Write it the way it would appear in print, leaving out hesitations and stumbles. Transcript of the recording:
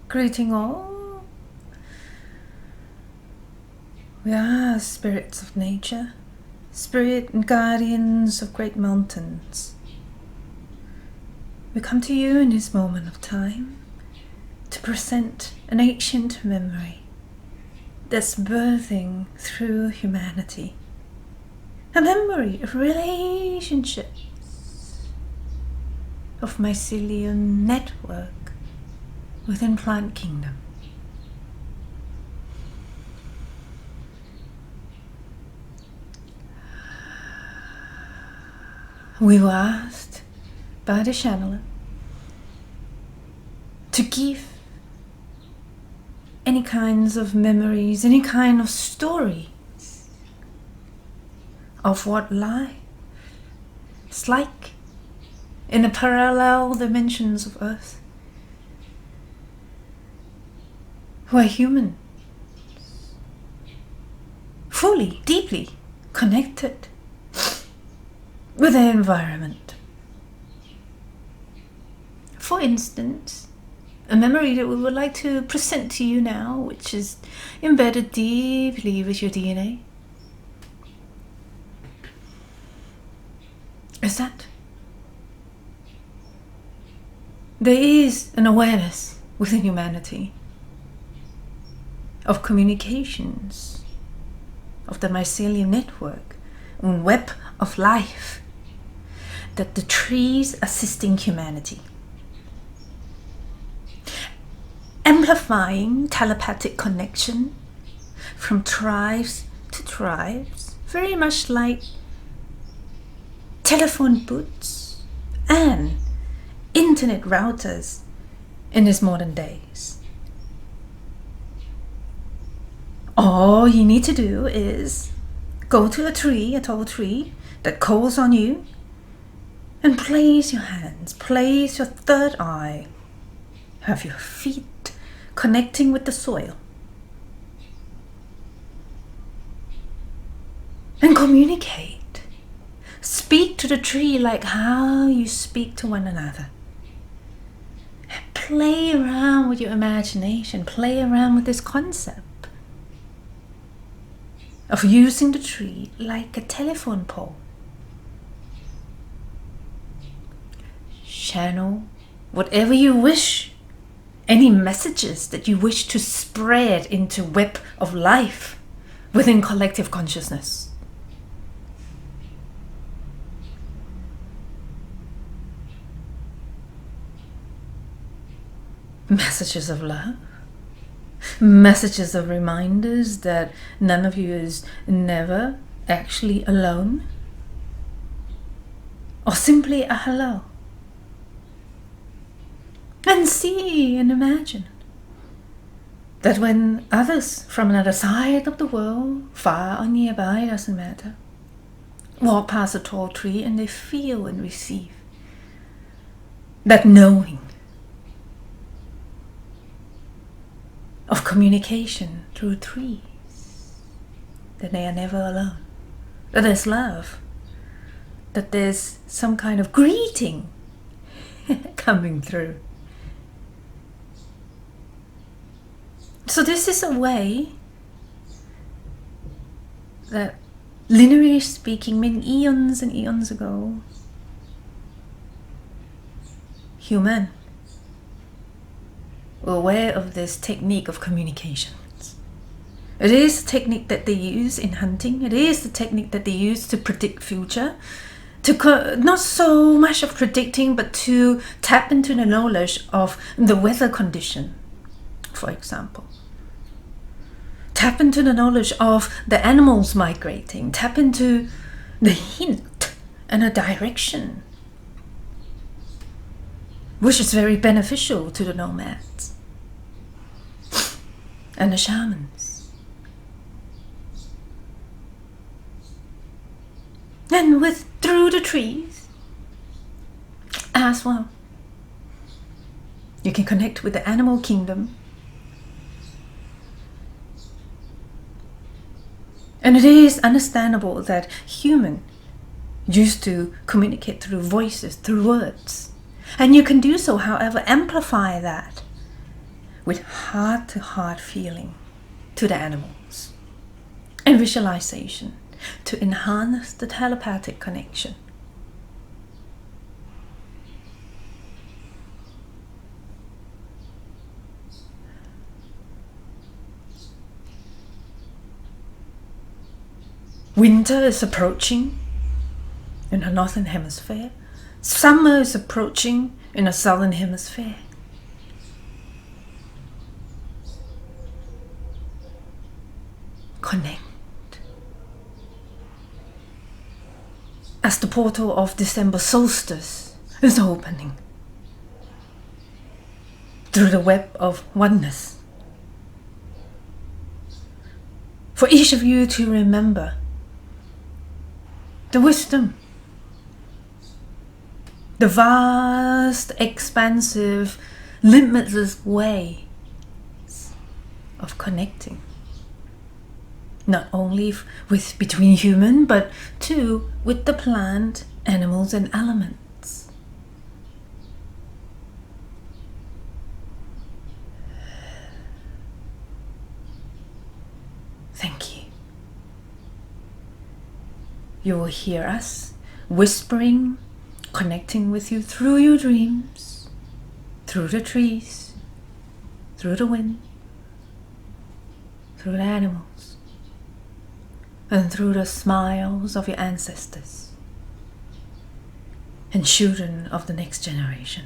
Greeting all. We are spirits of nature, spirit and guardians of great mountains. We come to you in this moment of time to present an ancient memory that's birthing through humanity. A memory of relationships, of mycelium network within plant kingdom. We were asked by the channeler to give any kinds of memories, any kind of stories of what life is like in the parallel dimensions of Earth, who are human, fully, deeply connected with their environment. For instance, a memory that we would like to present to you now, which is embedded deeply with your DNA, is that there is an awareness within humanity of communications, of the mycelium network and web of life, that the trees assisting humanity, amplifying telepathic connection from tribes to tribes, very much like telephone booths and internet routers in these modern days. All you need to do is go to a tree, a tall tree that calls on you, and place your hands, place your third eye, have your feet connecting with the soil, and communicate. Speak to the tree like how you speak to one another. Play around with your imagination, play around with this concept of using the tree like a telephone pole. Channel whatever you wish, any messages that you wish to spread into web of life within collective consciousness. Messages of love, messages of reminders that none of you is never actually alone, or simply a hello. And see and imagine that when others from another side of the world, far or nearby, doesn't matter, walk past a tall tree and they feel and receive that knowing of communication through trees, that they are never alone, that there's love, that there's some kind of greeting coming through. So this is a way that, linearly speaking, many eons and eons ago, human were aware of this technique of communications. It is a technique that they use in hunting. It is the technique that they use to predict future. Not so much of predicting, but to tap into the knowledge of the weather condition, for example. Tap into the knowledge of the animals migrating. Tap into the hint and a direction, which is very beneficial to the nomads and the shamans. And through the trees as well, you can connect with the animal kingdom. And it is understandable that human used to communicate through voices, through words. And you can do so, however, amplify that with heart-to-heart feeling to the animals, and visualization to enhance the telepathic connection. Winter is approaching in the northern hemisphere. Summer is approaching in the southern hemisphere. Connect. As the portal of December solstice is opening through the web of oneness. For each of you to remember the wisdom, the vast, expansive, limitless ways of connecting. Not only with between human, but too with the plant, animals, and elements. Thank you. You will hear us whispering, connecting with you through your dreams, through the trees, through the wind, through the animals, and through the smiles of your ancestors and children of the next generation.